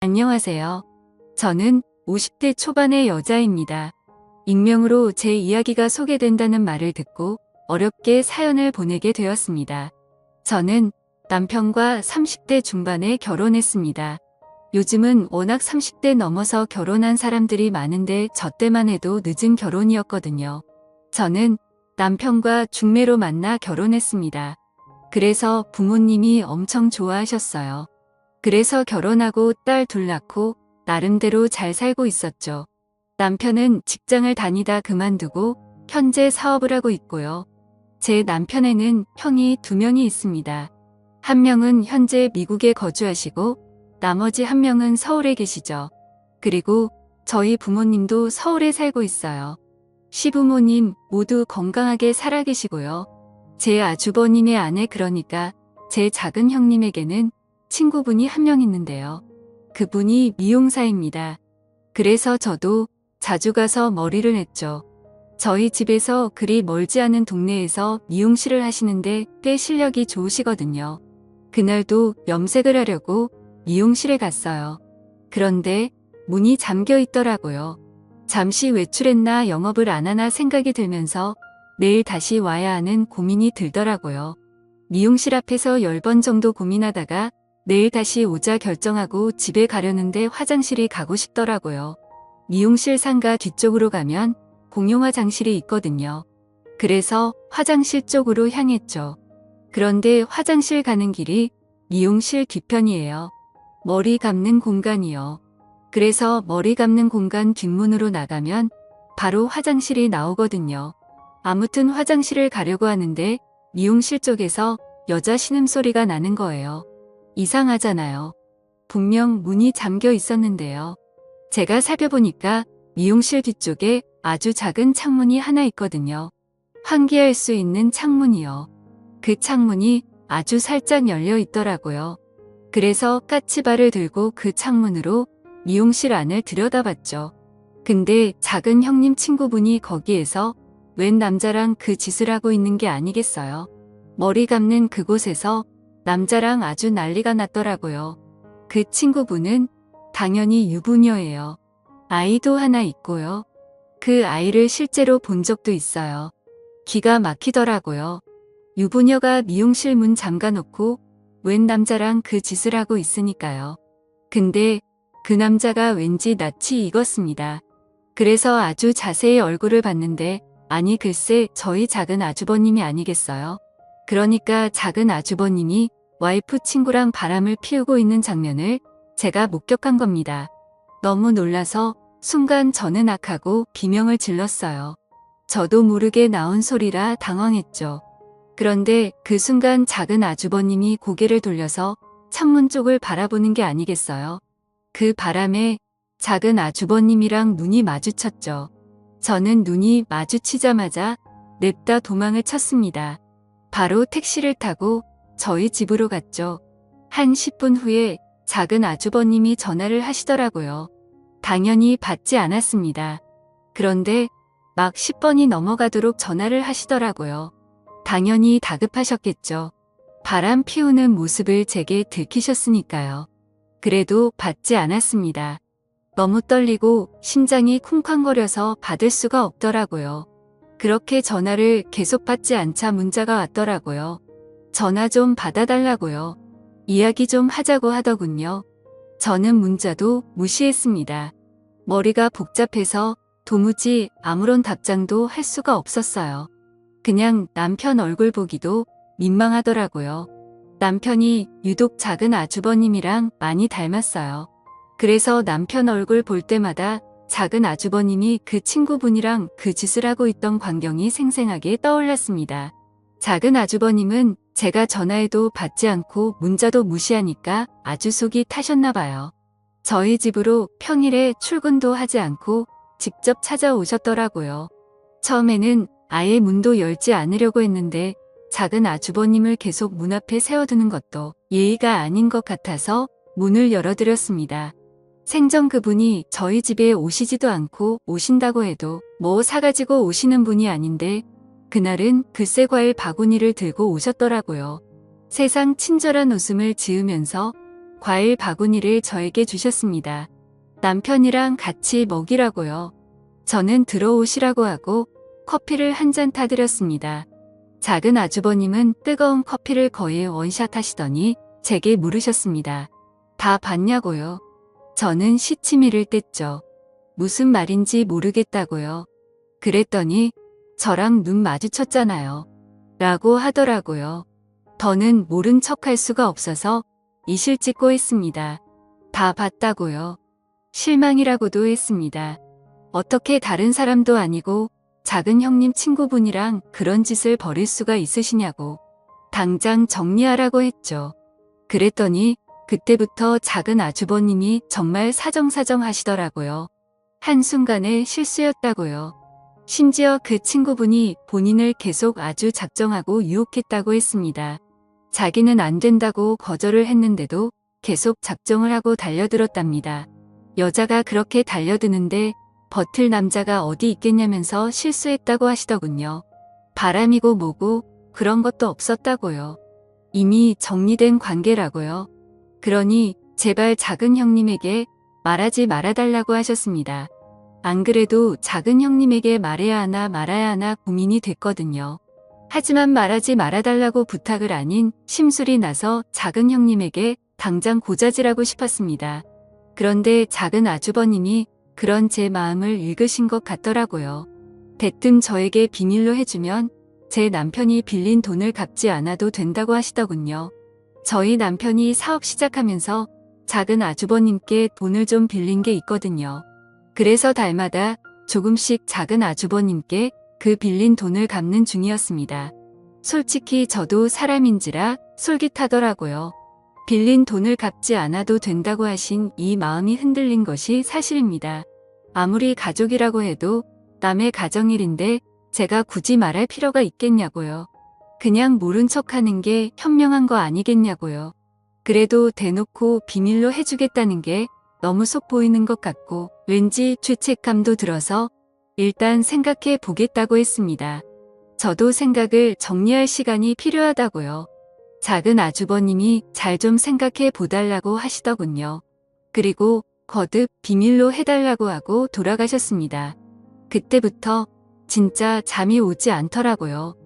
안녕하세요. 저는 50대 초반의 여자입니다. 익명으로 제 이야기가 소개된다는 말을 듣고 어렵게 사연을 보내게 되었습니다. 저는 남편과 30대 중반에 결혼했습니다. 요즘은 워낙 30대 넘어서 결혼한 사람들이 많은데 저 때만 해도 늦은 결혼이었거든요. 저는 남편과 중매로 만나 결혼했습니다. 그래서 부모님이 엄청 좋아하셨어요. 그래서 결혼하고 딸 둘 낳고 나름대로 잘 살고 있었죠. 남편은 직장을 다니다 그만두고 현재 사업을 하고 있고요. 제 남편에는 형이 2명이 있습니다. 한 명은 현재 미국에 거주하시고 나머지 한 명은 서울에 계시죠. 그리고 저희 부모님도 서울에 살고 있어요. 시부모님 모두 건강하게 살아계시고요. 제 아주버님의 아내, 그러니까 제 작은 형님에게는 친구분이 한 명 있는데요. 그분이 미용사입니다. 그래서 저도 자주 가서 머리를 했죠. 저희 집에서 그리 멀지 않은 동네에서 미용실을 하시는데 꽤 실력이 좋으시거든요. 그날도 염색을 하려고 미용실에 갔어요. 그런데 문이 잠겨 있더라고요. 잠시 외출했나 영업을 안 하나 생각이 들면서 내일 다시 와야 하는 고민이 들더라고요. 미용실 앞에서 10번 정도 고민하다가 내일 다시 오자 결정하고 집에 가려는데 화장실이 가고 싶더라고요. 미용실 상가 뒤쪽으로 가면 공용 화장실이 있거든요. 그래서 화장실 쪽으로 향했죠. 그런데 화장실 가는 길이 미용실 뒤편이에요. 머리 감는 공간이요. 그래서 머리 감는 공간 뒷문으로 나가면 바로 화장실이 나오거든요. 아무튼 화장실을 가려고 하는데 미용실 쪽에서 여자 신음소리가 나는 거예요. 이상하잖아요. 분명 문이 잠겨 있었는데요. 제가 살펴보니까 미용실 뒤쪽에 아주 작은 창문이 하나 있거든요. 환기할 수 있는 창문이요. 그 창문이 아주 살짝 열려 있더라고요. 그래서 까치발을 들고 그 창문으로 미용실 안을 들여다봤죠. 근데 작은 형님 친구분이 거기에서 웬 남자랑 그 짓을 하고 있는 게 아니겠어요. 머리 감는 그곳에서 남자랑 아주 난리가 났더라고요. 그 친구분은 당연히 유부녀예요. 아이도 하나 있고요. 그 아이를 실제로 본 적도 있어요. 기가 막히더라고요. 유부녀가 미용실 문 잠가놓고 웬 남자랑 그 짓을 하고 있으니까요. 근데 그 남자가 왠지 낯이 익었습니다. 그래서 아주 자세히 얼굴을 봤는데 아니 글쎄 저희 작은 아주버님이 아니겠어요? 그러니까 작은 아주버님이 와이프 친구랑 바람을 피우고 있는 장면을 제가 목격한 겁니다. 너무 놀라서 순간 저는 악하고 비명을 질렀어요. 저도 모르게 나온 소리라 당황했죠. 그런데 그 순간 작은 아주버님이 고개를 돌려서 창문 쪽을 바라보는 게 아니겠어요? 그 바람에 작은 아주버님이랑 눈이 마주쳤죠. 저는 눈이 마주치자마자 냅다 도망을 쳤습니다. 바로 택시를 타고 저희 집으로 갔죠. 한 10분 후에 작은 아주버님이 전화를 하시더라고요. 당연히 받지 않았습니다. 그런데 막 10번이 넘어가도록 전화를 하시더라고요. 당연히 다급하셨겠죠. 바람 피우는 모습을 제게 들키셨으니까요. 그래도 받지 않았습니다. 너무 떨리고 심장이 쿵쾅거려서 받을 수가 없더라고요. 그렇게 전화를 계속 받지 않자 문자가 왔더라고요. 전화 좀 받아달라고요. 이야기 좀 하자고 하더군요. 저는 문자도 무시했습니다. 머리가 복잡해서 도무지 아무런 답장도 할 수가 없었어요. 그냥 남편 얼굴 보기도 민망하더라고요. 남편이 유독 작은 아주버님이랑 많이 닮았어요. 그래서 남편 얼굴 볼 때마다 작은 아주버님이 그 친구분이랑 그 짓을 하고 있던 광경이 생생하게 떠올랐습니다. 작은 아주버님은 제가 전화해도 받지 않고 문자도 무시하니까 아주 속이 타셨나 봐요. 저희 집으로 평일에 출근도 하지 않고 직접 찾아오셨더라고요. 처음에는 아예 문도 열지 않으려고 했는데 작은 아주버님을 계속 문 앞에 세워두는 것도 예의가 아닌 것 같아서 문을 열어드렸습니다. 생전 그분이 저희 집에 오시지도 않고 오신다고 해도 뭐 사가지고 오시는 분이 아닌데 그날은 글쎄 과일 바구니를 들고 오셨더라고요. 세상 친절한 웃음을 지으면서 과일 바구니를 저에게 주셨습니다. 남편이랑 같이 먹이라고요. 저는 들어오시라고 하고 커피를 한 잔 타드렸습니다. 작은 아주버님은 뜨거운 커피를 거의 원샷 하시더니 제게 물으셨습니다. 다 봤냐고요? 저는 시치미를 뗐죠. 무슨 말인지 모르겠다고요. 그랬더니 저랑 눈 마주쳤잖아요. 라고 하더라고요. 더는 모른 척할 수가 없어서 이실 찍고 했습니다. 다 봤다고요. 실망이라고도 했습니다. 어떻게 다른 사람도 아니고 작은 형님 친구분이랑 그런 짓을 벌일 수가 있으시냐고. 당장 정리하라고 했죠. 그랬더니 그때부터 작은 아주버님이 정말 사정사정 하시더라고요. 한순간에 실수였다고요. 심지어 그 친구분이 본인을 계속 아주 작정하고 유혹했다고 했습니다. 자기는 안 된다고 거절을 했는데도 계속 작정을 하고 달려들었답니다. 여자가 그렇게 달려드는데 버틸 남자가 어디 있겠냐면서 실수했다고 하시더군요. 바람이고 뭐고 그런 것도 없었다고요. 이미 정리된 관계라고요. 그러니 제발 작은 형님에게 말하지 말아달라고 하셨습니다. 안 그래도 작은 형님에게 말해야 하나 말아야 하나 고민이 됐거든요. 하지만 말하지 말아달라고 부탁을 아닌 심술이 나서 작은 형님에게 당장 고자질하고 싶었습니다. 그런데 작은 아주버님이 그런 제 마음을 읽으신 것 같더라고요. 대뜸 저에게 비밀로 해주면 제 남편이 빌린 돈을 갚지 않아도 된다고 하시더군요. 저희 남편이 사업 시작하면서 작은 아주버님께 돈을 좀 빌린 게 있거든요. 그래서 달마다 조금씩 작은 아주버님께 그 빌린 돈을 갚는 중이었습니다. 솔직히 저도 사람인지라 솔깃하더라고요. 빌린 돈을 갚지 않아도 된다고 하신 이 마음이 흔들린 것이 사실입니다. 아무리 가족이라고 해도 남의 가정일인데 제가 굳이 말할 필요가 있겠냐고요. 그냥 모른 척하는 게 현명한 거 아니겠냐고요. 그래도 대놓고 비밀로 해주겠다는 게 너무 속 보이는 것 같고 왠지 죄책감도 들어서 일단 생각해 보겠다고 했습니다. 저도 생각을 정리할 시간이 필요하다고요. 작은 아주버님이 잘 좀 생각해 보달라고 하시더군요. 그리고 거듭 비밀로 해달라고 하고 돌아가셨습니다. 그때부터 진짜 잠이 오지 않더라고요.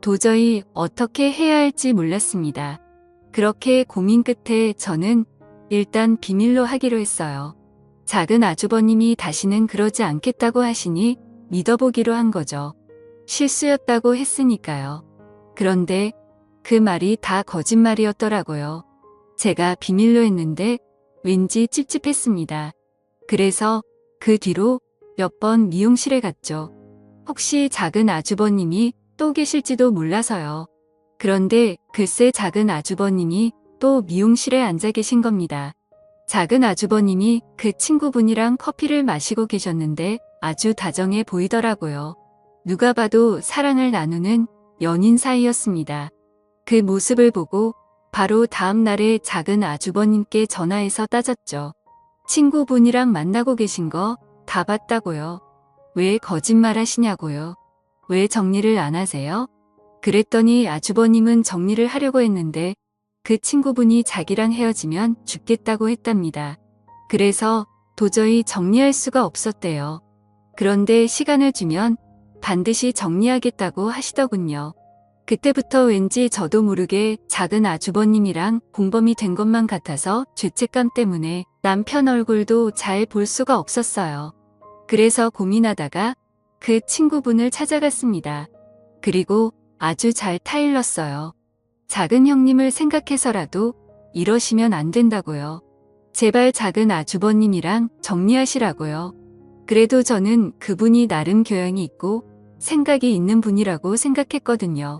도저히 어떻게 해야 할지 몰랐습니다. 그렇게 고민 끝에 저는 일단 비밀로 하기로 했어요. 작은 아주버님이 다시는 그러지 않겠다고 하시니 믿어보기로 한 거죠. 실수였다고 했으니까요. 그런데 그 말이 다 거짓말이었더라고요. 제가 비밀로 했는데 왠지 찝찝했습니다. 그래서 그 뒤로 몇 번 미용실에 갔죠. 혹시 작은 아주버님이 또 계실지도 몰라서요. 그런데 글쎄 작은 아주버님이 또 미용실에 앉아 계신 겁니다. 작은 아주버님이 그 친구분이랑 커피를 마시고 계셨는데 아주 다정해 보이더라고요. 누가 봐도 사랑을 나누는 연인 사이였습니다. 그 모습을 보고 바로 다음 날에 작은 아주버님께 전화해서 따졌죠. 친구분이랑 만나고 계신 거 다 봤다고요. 왜 거짓말 하시냐고요. 왜 정리를 안 하세요? 그랬더니 아주버님은 정리를 하려고 했는데 그 친구분이 자기랑 헤어지면 죽겠다고 했답니다. 그래서 도저히 정리할 수가 없었대요. 그런데 시간을 주면 반드시 정리하겠다고 하시더군요. 그때부터 왠지 저도 모르게 작은 아주버님이랑 공범이 된 것만 같아서 죄책감 때문에 남편 얼굴도 잘 볼 수가 없었어요. 그래서 고민하다가 그 친구분을 찾아갔습니다. 그리고 아주 잘 타일렀어요. 작은 형님을 생각해서라도 이러시면 안 된다고요. 제발 작은 아주버님이랑 정리하시라고요. 그래도 저는 그분이 나름 교양이 있고 생각이 있는 분이라고 생각했거든요.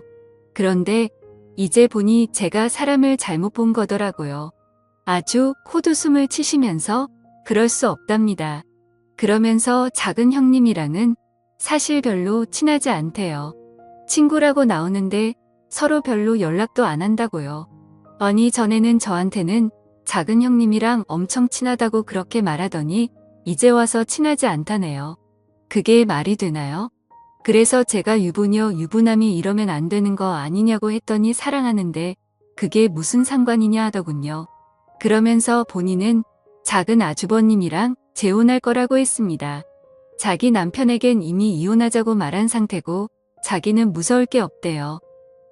그런데 이제 보니 제가 사람을 잘못 본 거더라고요. 아주 콧웃음을 치시면서 그럴 수 없답니다. 그러면서 작은 형님이랑은 사실 별로 친하지 않대요. 친구라고 나오는데 서로 별로 연락도 안 한다고요. 아니 전에는 저한테는 작은 형님이랑 엄청 친하다고 그렇게 말하더니 이제 와서 친하지 않다네요. 그게 말이 되나요? 그래서 제가 유부녀 유부남이 이러면 안 되는 거 아니냐고 했더니 사랑하는데 그게 무슨 상관이냐 하더군요. 그러면서 본인은 작은 아주버님이랑 재혼할 거라고 했습니다. 자기 남편에겐 이미 이혼하자고 말한 상태고 자기는 무서울 게 없대요.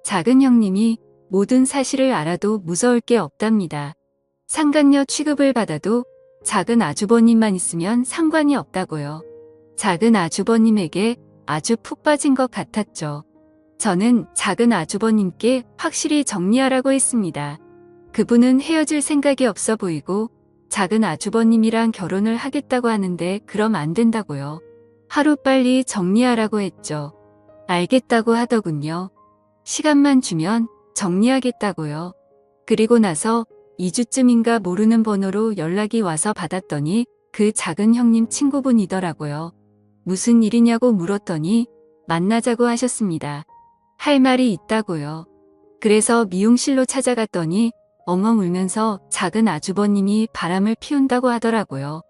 작은 형님이 모든 사실을 알아도 무서울 게 없답니다. 상간녀 취급을 받아도 작은 아주버님만 있으면 상관이 없다고요. 작은 아주버님에게 아주 푹 빠진 것 같았죠. 저는 작은 아주버님께 확실히 정리하라고 했습니다. 그분은 헤어질 생각이 없어 보이고 작은 아주버님이랑 결혼을 하겠다고 하는데 그럼 안 된다고요. 하루빨리 정리하라고 했죠. 알겠다고 하더군요. 시간만 주면 정리하겠다고요. 그리고 나서 2주쯤인가 모르는 번호로 연락이 와서 받았더니 그 작은 형님 친구분이더라고요. 무슨 일이냐고 물었더니 만나자고 하셨습니다. 할 말이 있다고요. 그래서 미용실로 찾아갔더니 엉엉 울면서 작은 아주버님이 바람을 피운다고 하더라고요.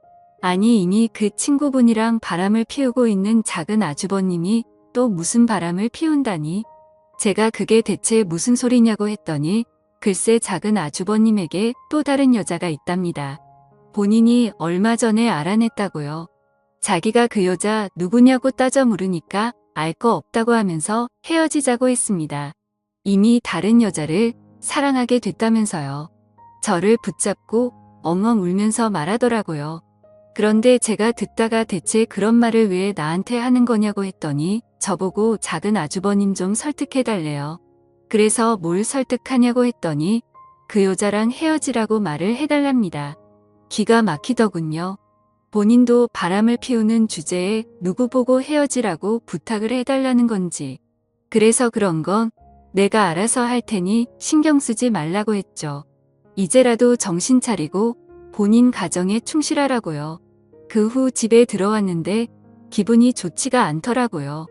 아니 이미 그 친구분이랑 바람을 피우고 있는 작은 아주버님이 또 무슨 바람을 피운다니? 제가 그게 대체 무슨 소리냐고 했더니 글쎄 작은 아주버님에게 또 다른 여자가 있답니다. 본인이 얼마 전에 알아냈다고요. 자기가 그 여자 누구냐고 따져 물으니까 알 거 없다고 하면서 헤어지자고 했습니다. 이미 다른 여자를 사랑하게 됐다면서요. 저를 붙잡고 엉엉 울면서 말하더라고요. 그런데 제가 듣다가 대체 그런 말을 왜 나한테 하는 거냐고 했더니 저보고 작은 아주버님 좀 설득해달래요. 그래서 뭘 설득하냐고 했더니 그 여자랑 헤어지라고 말을 해달랍니다. 기가 막히더군요. 본인도 바람을 피우는 주제에 누구 보고 헤어지라고 부탁을 해달라는 건지. 그래서 그런 건 내가 알아서 할 테니 신경 쓰지 말라고 했죠. 이제라도 정신 차리고 본인 가정에 충실하라고요. 그 후 집에 들어왔는데 기분이 좋지가 않더라고요.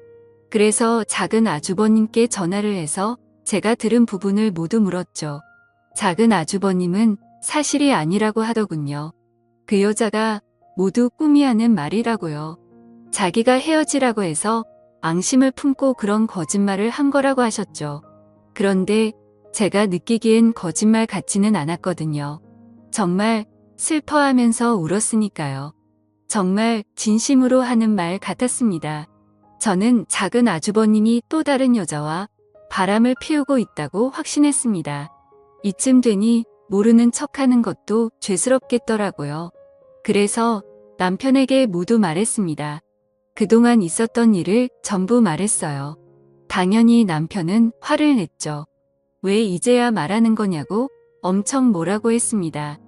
그래서 작은 아주버님께 전화를 해서 제가 들은 부분을 모두 물었죠. 작은 아주버님은 사실이 아니라고 하더군요. 그 여자가 모두 꿈이 하는 말이라고요. 자기가 헤어지라고 해서 앙심을 품고 그런 거짓말을 한 거라고 하셨죠. 그런데 제가 느끼기엔 거짓말 같지는 않았거든요. 정말 슬퍼하면서 울었으니까요. 정말 진심으로 하는 말 같았습니다. 저는 작은 아주버님이 또 다른 여자와 바람을 피우고 있다고 확신했습니다. 이쯤 되니 모르는 척하는 것도 죄스럽겠더라고요. 그래서 남편에게 모두 말했습니다. 그동안 있었던 일을 전부 말했어요. 당연히 남편은 화를 냈죠. 왜 이제야 말하는 거냐고 엄청 뭐라고 했습니다.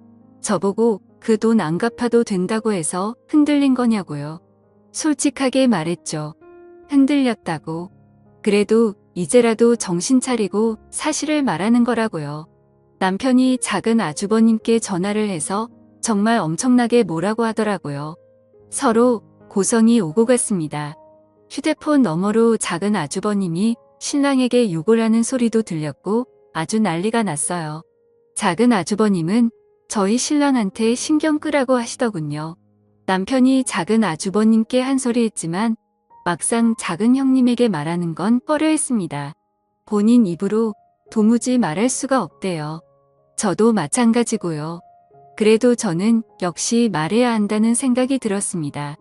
저보고 그 돈 안 갚아도 된다고 해서 흔들린 거냐고요. 솔직하게 말했죠. 흔들렸다고. 그래도 이제라도 정신 차리고 사실을 말하는 거라고요. 남편이 작은 아주버님께 전화를 해서 정말 엄청나게 뭐라고 하더라고요. 서로 고성이 오고 갔습니다. 휴대폰 너머로 작은 아주버님이 신랑에게 욕을 하는 소리도 들렸고 아주 난리가 났어요. 작은 아주버님은 저희 신랑한테 신경 끄라고 하시더군요. 남편이 작은 아주버님께 한 소리 했지만 막상 작은 형님에게 말하는 건 꺼려했습니다. 본인 입으로 도무지 말할 수가 없대요. 저도 마찬가지고요. 그래도 저는 역시 말해야 한다는 생각이 들었습니다.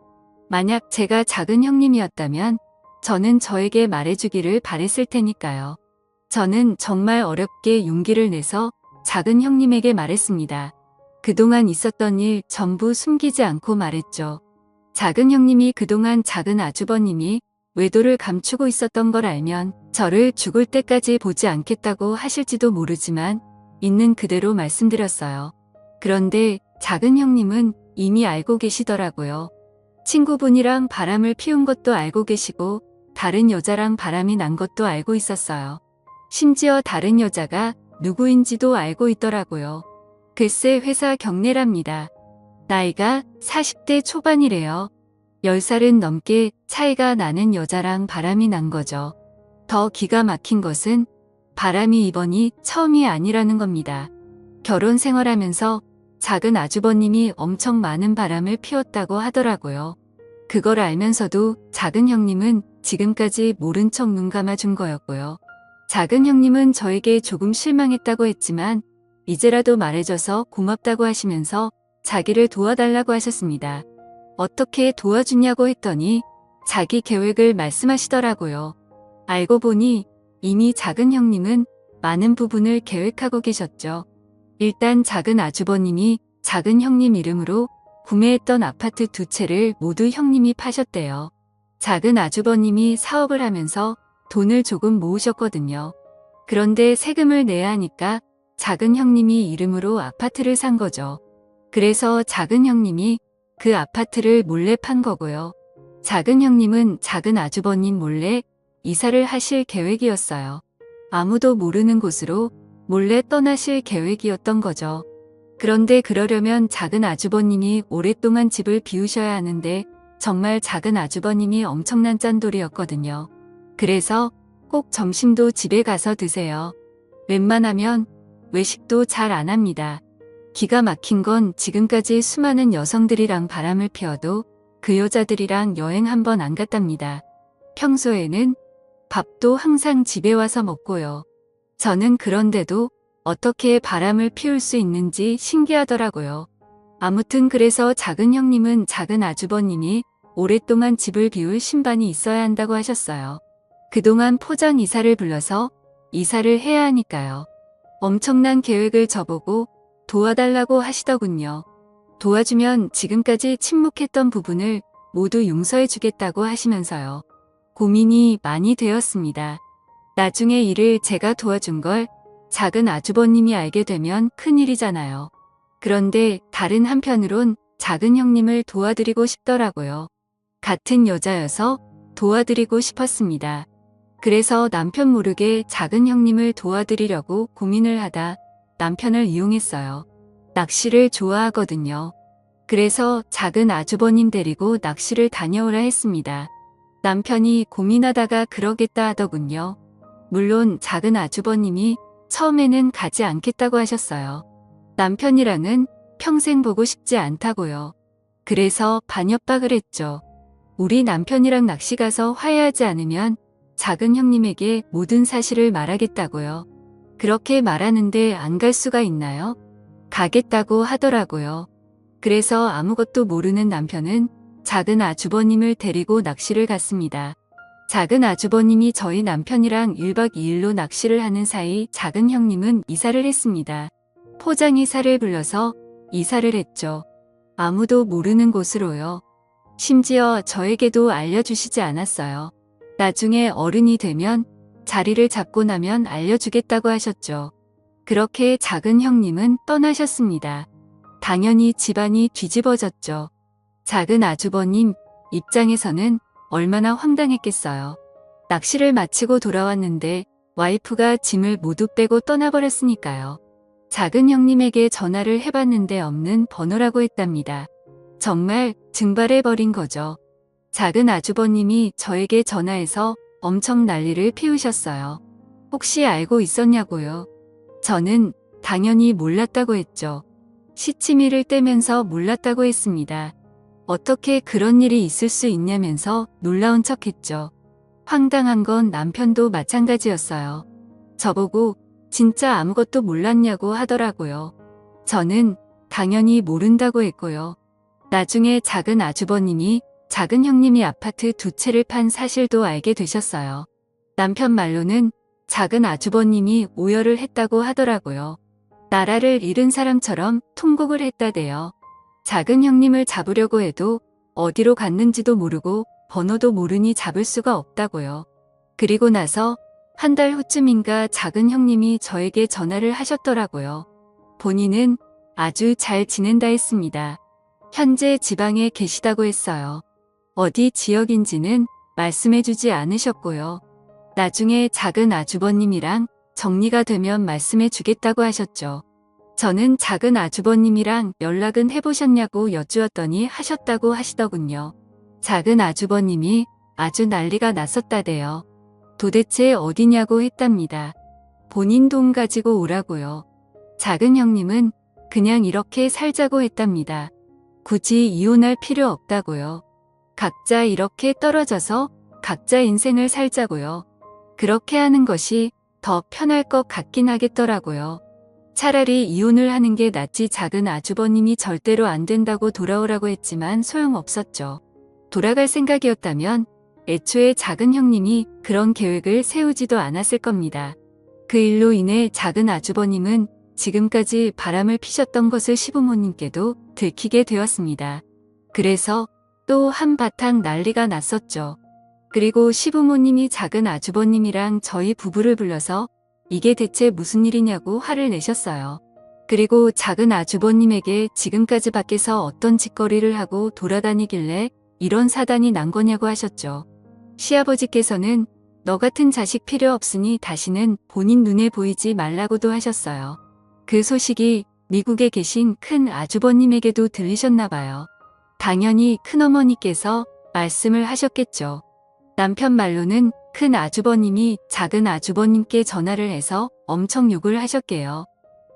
만약 제가 작은 형님이었다면 저는 저에게 말해주기를 바랬을 테니까요. 저는 정말 어렵게 용기를 내서 작은 형님에게 말했습니다. 그동안 있었던 일 전부 숨기지 않고 말했죠. 작은 형님이 그동안 작은 아주버님이 외도를 감추고 있었던 걸 알면 저를 죽을 때까지 보지 않겠다고 하실지도 모르지만 있는 그대로 말씀드렸어요. 그런데 작은 형님은 이미 알고 계시더라고요. 친구분이랑 바람을 피운 것도 알고 계시고 다른 여자랑 바람이 난 것도 알고 있었어요. 심지어 다른 여자가 누구인지도 알고 있더라고요. 글쎄 회사 경례랍니다. 나이가 40대 초반이래요. 10살은 넘게 차이가 나는 여자랑 바람이 난 거죠. 더 기가 막힌 것은 바람이 이번이 처음이 아니라는 겁니다. 결혼 생활하면서 작은 아주버님이 엄청 많은 바람을 피웠다고 하더라고요. 그걸 알면서도 작은 형님은 지금까지 모른 척 눈 감아준 거였고요. 작은 형님은 저에게 조금 실망했다고 했지만 이제라도 말해줘서 고맙다고 하시면서 자기를 도와달라고 하셨습니다. 어떻게 도와주냐고 했더니 자기 계획을 말씀하시더라고요. 알고 보니 이미 작은 형님은 많은 부분을 계획하고 계셨죠. 일단 작은 아주버님이 작은 형님 이름으로 구매했던 아파트 2채를 모두 형님이 파셨대요. 작은 아주버님이 사업을 하면서 돈을 조금 모으셨거든요. 그런데 세금을 내야 하니까 작은 형님이 이름으로 아파트를 산 거죠. 그래서 작은 형님이 그 아파트를 몰래 판 거고요. 작은 형님은 작은 아주버님 몰래 이사를 하실 계획이었어요. 아무도 모르는 곳으로 몰래 떠나실 계획이었던 거죠. 그런데 그러려면 작은 아주버님이 오랫동안 집을 비우셔야 하는데 정말 작은 아주버님이 엄청난 짠돌이였거든요. 그래서 꼭 점심도 집에 가서 드세요. 웬만하면 외식도 잘 안 합니다. 기가 막힌 건 지금까지 수많은 여성들이랑 바람을 피워도 그 여자들이랑 여행 한 번 안 갔답니다. 평소에는 밥도 항상 집에 와서 먹고요. 저는 그런데도 어떻게 바람을 피울 수 있는지 신기하더라고요. 아무튼 그래서 작은 형님은 작은 아주버님이 오랫동안 집을 비울 신반이 있어야 한다고 하셨어요. 그동안 포장 이사를 불러서 이사를 해야 하니까요. 엄청난 계획을 저보고 도와달라고 하시더군요. 도와주면 지금까지 침묵했던 부분을 모두 용서해 주겠다고 하시면서요. 고민이 많이 되었습니다. 나중에 일을 제가 도와준 걸 작은 아주버님이 알게 되면 큰일이잖아요. 그런데 다른 한편으론 작은 형님을 도와드리고 싶더라고요. 같은 여자여서 도와드리고 싶었습니다. 그래서 남편 모르게 작은 형님을 도와드리려고 고민을 하다 남편을 이용했어요. 낚시를 좋아하거든요. 그래서 작은 아주버님 데리고 낚시를 다녀오라 했습니다. 남편이 고민하다가 그러겠다 하더군요. 물론 작은 아주버님이 처음에는 가지 않겠다고 하셨어요. 남편이랑은 평생 보고 싶지 않다고요. 그래서 반협박을 했죠. 우리 남편이랑 낚시 가서 화해하지 않으면 작은 형님에게 모든 사실을 말하겠다고요. 그렇게 말하는데 안 갈 수가 있나요? 가겠다고 하더라고요. 그래서 아무것도 모르는 남편은 작은 아주버님을 데리고 낚시를 갔습니다. 작은 아주버님이 저희 남편이랑 1박 2일로 낚시를 하는 사이 작은 형님은 이사를 했습니다. 포장 이사를 불러서 이사를 했죠. 아무도 모르는 곳으로요. 심지어 저에게도 알려주시지 않았어요. 나중에 어른이 되면 자리를 잡고 나면 알려주겠다고 하셨죠. 그렇게 작은 형님은 떠나셨습니다. 당연히 집안이 뒤집어졌죠. 작은 아주버님 입장에서는 얼마나 황당했겠어요. 낚시를 마치고 돌아왔는데 와이프가 짐을 모두 빼고 떠나버렸으니까요. 작은 형님에게 전화를 해봤는데 없는 번호라고 했답니다. 정말 증발해버린 거죠. 작은 아주버님이 저에게 전화해서 엄청 난리를 피우셨어요. 혹시 알고 있었냐고요? 저는 당연히 몰랐다고 했죠. 시치미를 떼면서 몰랐다고 했습니다. 어떻게 그런 일이 있을 수 있냐면서 놀라운 척했죠. 황당한 건 남편도 마찬가지였어요. 저보고 진짜 아무것도 몰랐냐고 하더라고요. 저는 당연히 모른다고 했고요. 나중에 작은 아주버님이 작은 형님이 아파트 2채를 판 사실도 알게 되셨어요. 남편 말로는 작은 아주버님이 오열을 했다고 하더라고요. 나라를 잃은 사람처럼 통곡을 했다대요. 작은 형님을 잡으려고 해도 어디로 갔는지도 모르고 번호도 모르니 잡을 수가 없다고요. 그리고 나서 한 달 후쯤인가 작은 형님이 저에게 전화를 하셨더라고요. 본인은 아주 잘 지낸다 했습니다. 현재 지방에 계시다고 했어요. 어디 지역인지는 말씀해주지 않으셨고요. 나중에 작은 아주버님이랑 정리가 되면 말씀해주겠다고 하셨죠. 저는 작은 아주버님이랑 연락은 해보셨냐고 여쭈었더니 하셨다고 하시더군요. 작은 아주버님이 아주 난리가 났었다대요. 도대체 어디냐고 했답니다. 본인 돈 가지고 오라고요. 작은 형님은 그냥 이렇게 살자고 했답니다. 굳이 이혼할 필요 없다고요. 각자 이렇게 떨어져서 각자 인생을 살자고요. 그렇게 하는 것이 더 편할 것 같긴 하겠더라고요. 차라리 이혼을 하는 게 낫지. 작은 아주버님이 절대로 안 된다고 돌아오라고 했지만 소용없었죠. 돌아갈 생각이었다면 애초에 작은 형님이 그런 계획을 세우지도 않았을 겁니다. 그 일로 인해 작은 아주버님은 지금까지 바람을 피셨던 것을 시부모님께도 들키게 되었습니다. 그래서 또 한바탕 난리가 났었죠. 그리고 시부모님이 작은 아주버님이랑 저희 부부를 불러서 이게 대체 무슨 일이냐고 화를 내셨어요. 그리고 작은 아주버님에게 지금까지 밖에서 어떤 짓거리를 하고 돌아다니길래 이런 사단이 난 거냐고 하셨죠. 시아버지께서는 너 같은 자식 필요 없으니 다시는 본인 눈에 보이지 말라고도 하셨어요. 그 소식이 미국에 계신 큰 아주버님에게도 들리셨나 봐요. 당연히 큰어머니께서 말씀을 하셨겠죠. 남편 말로는 큰 아주버님이 작은 아주버님께 전화를 해서 엄청 욕을 하셨게요.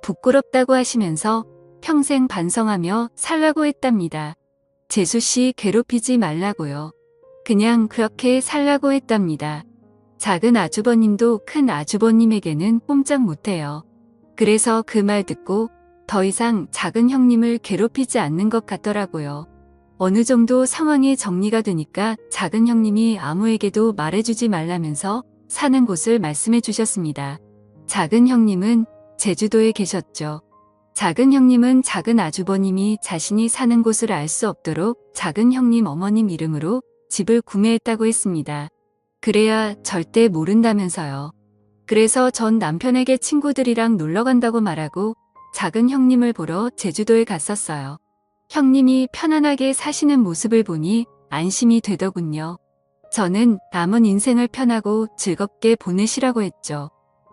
부끄럽다고 하시면서 평생 반성하며 살라고 했답니다. 재수씨 괴롭히지 말라고요. 그냥 그렇게 살라고 했답니다. 작은 아주버님도 큰 아주버님에게는 꼼짝 못해요. 그래서 그 말 듣고 더 이상 작은 형님을 괴롭히지 않는 것 같더라고요. 어느 정도 상황이 정리가 되니까 작은 형님이 아무에게도 말해주지 말라면서 사는 곳을 말씀해 주셨습니다. 작은 형님은 제주도에 계셨죠. 작은 형님은 작은 아주버님이 자신이 사는 곳을 알 수 없도록 작은 형님 어머님 이름으로 집을 구매했다고 했습니다. 그래야 절대 모른다면서요. 그래서 전 남편에게 친구들이랑 놀러 간다고 말하고 작은 형님을 보러 제주도에 갔었어요. 형님이 편안하게 사시는 모습을 보니 안심이 되더군요. 저는 남은 인생을 편하고 즐겁게 보내시라고 했죠.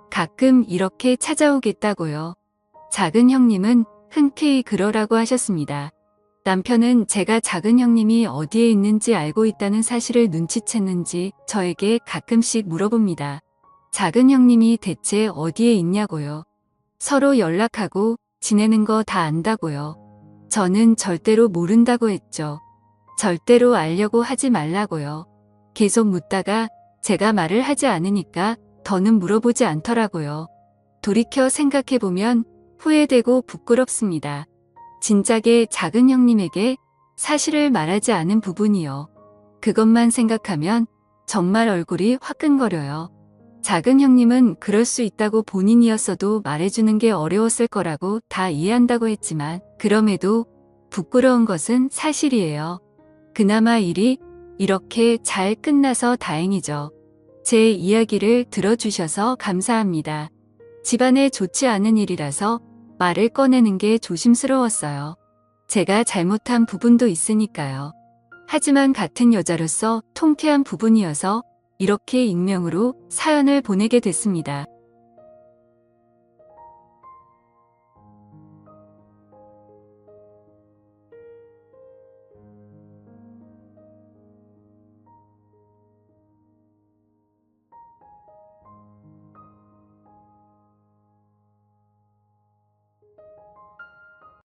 가끔 이렇게 찾아오겠다고요. 작은 형님은 흔쾌히 그러라고 하셨습니다. 남편은 제가 작은 형님이 어디에 있는지 알고 있다는 사실을 눈치챘는지 저에게 가끔씩 물어봅니다. 작은 형님이 대체 어디에 있냐고요. 서로 연락하고 지내는 거 다 안다고요. 저는 절대로 모른다고 했죠. 절대로 알려고 하지 말라고요. 계속 묻다가 제가 말을 하지 않으니까 더는 물어보지 않더라고요. 돌이켜 생각해보면 후회되고 부끄럽습니다. 진작에 작은 형님에게 사실을 말하지 않은 부분이요. 그것만 생각하면 정말 얼굴이 화끈거려요. 작은 형님은 그럴 수 있다고 본인이었어도 말해주는 게 어려웠을 거라고 다 이해한다고 했지만 그럼에도 부끄러운 것은 사실이에요. 그나마 일이 이렇게 잘 끝나서 다행이죠. 제 이야기를 들어주셔서 감사합니다. 집안에 좋지 않은 일이라서 말을 꺼내는 게 조심스러웠어요. 제가 잘못한 부분도 있으니까요. 하지만 같은 여자로서 통쾌한 부분이어서 이렇게 익명으로 사연을 보내게 됐습니다.